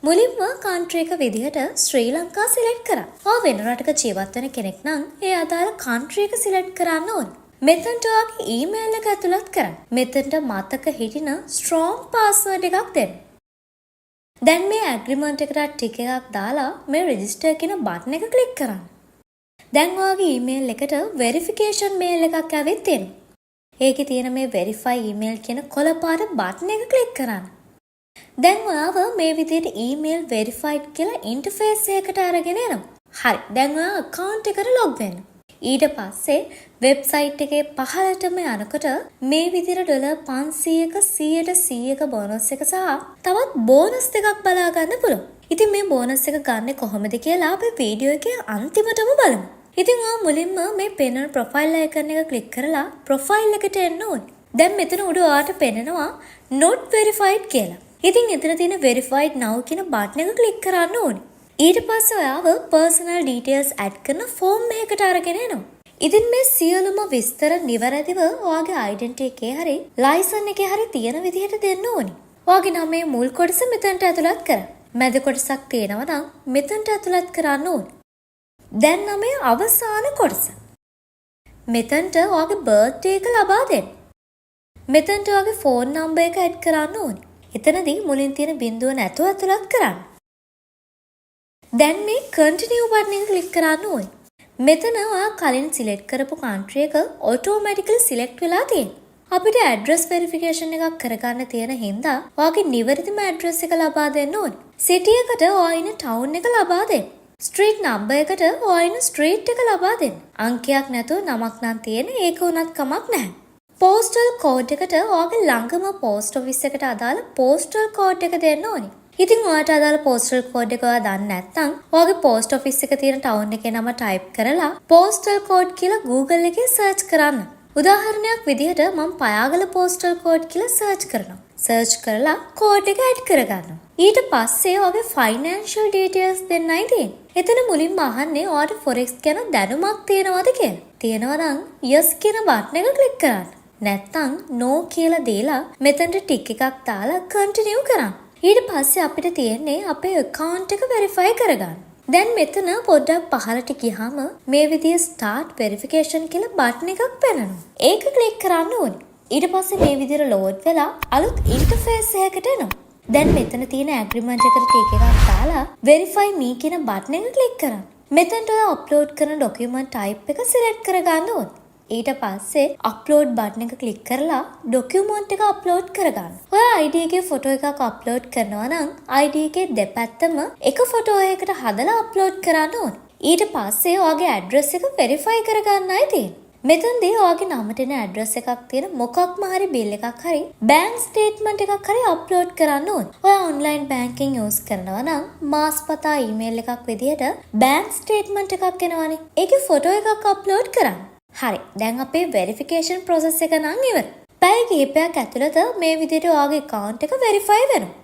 මුලින්ම කන්ට්‍රි එක විදිහට ශ්‍රී ලංකා සිලෙක්ට් කරා. ඔයා වෙන රටක ජීවත් වෙන කෙනෙක් නම් ඒ අදාළ කන්ට්‍රි එක සිලෙක්ට් කරන්න ඕනේ. මෙතනට ඔයාගේ ඊමේල් එක ඇතුළත් කරන්න. මෙතනට මතක හිටින ස්ට්‍රෝං පාස්වර්ඩ් එකක් දෙන්න. දැන් මේ ඇග්‍රීමන්ට් එකට ටික එකක් දාලා මේ රෙජිස්ටර් කියන බටන් එක ක්ලික් කරන්න. දැන් ඔයාගේ ඊමේල් එකට වෙරිෆිකේෂන් මේල් එකක් ඇවිත් තියෙනවා. ඒකේ තියෙන මේ වෙරිෆයි ඊමේල් කියන කොළ පාට බටන් එක ක්ලික් කරන්න. දැන් ඔයාව මේ විදිහට ඊමේල් වෙරිෆයිඩ් කියලා ඉන්ටර්ෆේස් එකකට අරගෙන එනවා. හරි. දැන් ඔයා account එකට log වෙන්න. ඊට පස්සේ වෙබ්සයිට් එකේ පහළටම යනකොට මේ විදිහට $500ක 100ක බෝනස් එක සහ තවත් බෝනස් දෙකක් බලා ගන්න පුළුවන්. ඉතින් මේ බෝනස් එක ගන්න කොහොමද කියලා අපි වීඩියෝ එකේ අන්තිමටම බලමු. ඉතින් ඔයා මුලින්ම මේ පෙනෙන ප්‍රොෆයිල් අයිකන් එක ක්ලික් කරලා ප්‍රොෆයිල් එකට එන්න ඕනේ. දැන් මෙතන උඩ ඔයාට පෙනෙනවා not verified කියලා. ඉතින් එතන තියෙන verified now කියන බටන් එක ක්ලික් කරන්න ඕනේ. ඊට පස්සේ ඔයාව personal details add කරන form එකකට අරගෙන එනවා. ඉතින් මේ සියලුම විස්තර නිවැරදිව ඔයාගේ identity එකේ හරි license එකේ හරි තියෙන විදිහට දෙන්න ඕනේ. ඔයාගේ නමේ මුල් කොටස මෙතනට ඇතුළත් කරන්න. මැද කොටසක් තියෙනවා නම් මෙතනට ඇතුළත් කරන්න ඕනේ. දැන් නමේ අවසාන කොටස. මෙතනට ඔයාගේ birthday එක ලබා දෙන්න. මෙතනට ඔයාගේ phone number එක add කරන්න ඕනේ. එතනදී මුලින් තියෙන බිඳුව නැතුව ඇතුළත් කරන්න. දැන් මේ continue බටන් එක ක්ලික් කරන්න ඕනේ. මෙතන ඔයා කලින් සිලෙක්ට් කරපු country එක automatically select වෙලා තියෙනවා. අපිට address verification එකක් කරගන්න තියෙන හින්දා ඔයාගේ නිවැරදිම address එක ලබා දෙන්න ඕනේ. city එකට ඔයා ඉන්න town එක ලබා දෙන්න. street number එකට ඔයා ඉන්න street එක ලබා දෙන්න. අංකයක් නැතුව නමක් නම් තියෙන ඒක උනත් කමක් නැහැ. postal code එකට ඔයාගේ ළඟම post office එකට අදාළ postal code එක දෙන්න ඕනේ. ඉතින් ඔයාට අදාළ postal code එක ඔයා දන්නේ නැත්නම් ඔයාගේ post office එක තියෙන town එකේ නම type කරලා postal code කියලා Google එකේ search කරන්න. උදාහරණයක් විදිහට මම පයාගල postal code කියලා search කරනවා. search කරලා code එක add කරගන්නවා. ඊට පස්සේ ඔයාගේ financial details දෙන්නයි තියෙන්නේ. එතන මුලින්ම අහන්නේ ඔයාට forex ගැන දැනුමක් තියෙනවද කියලා. තියෙනවා නම් yes කියන බටන් එක ක්ලික් කරන්න. නැත්තම් no කියලා දීලා මෙතනට ටික් එකක් දාලා continue කරන්න. ඊට පස්සේ අපිට තියෙන්නේ අපේ account එක verify කරගන්න. දැන් මෙතන පොඩ්ඩක් පහළට ගියාම මේ විදිහේ start verification කියලා බටන් එකක් පෙනෙනවා. ඒක ක්ලික් කරන්න ඕනේ. ඊට පස්සේ මේ විදිහට load වෙලා අලුත් interface එකකට එනවා. දැන් මෙතන තියෙන agreement එකට ටික් එකක් දාලා verify me කියන බටන් එක ක්ලික් කරන්න. මෙතනට ඔයා upload කරන document type එක select කරගන්න ඕනේ. ඊට පස්සේ අප්ලෝඩ් බටන් එක ක්ලික් කරලා ડોකියුමන්ට් එක අප්ලෝඩ් කරගන්න. ඔයා ID එකේ ෆොටෝ එකක් අප්ලෝඩ් කරනවා නම් ID එකේ දෙපැත්තම එක ෆොටෝ එකකට හදලා අප්ලෝඩ් කරන්න ඕනේ. ඊට පස්සේ ඔයාගේ ඇඩ්‍රස් එක වෙරිෆයි කරගන්නයි තියෙන්නේ. මෙතනදී ඔයාගේ නමට එන ඇඩ්‍රස් එකක් තියෙන මොකක්ම හරි බිල් එකක් හරි බැංක් ස්ටේට්මන්ට් එකක් හරි අප්ලෝඩ් කරන්න ඕනේ. ඔයා ඔන්ලයින් බැංකින් යූස් කරනවා නම් මාස්පතා ඊමේල් එකක් විදිහට බැංක් ස්ටේට්මන්ට් එකක් එනවනේ. ඒකේ ෆොටෝ එකක් අප්ලෝඩ් කරන්න. හරි. දැන් අපේ වෙරිෆිකේෂන් process එක නම් ඉවරයි. පැය කිහිපයක් ඇතුළත මේ විදිහට ඔයාගේ account එක verify වෙනවා.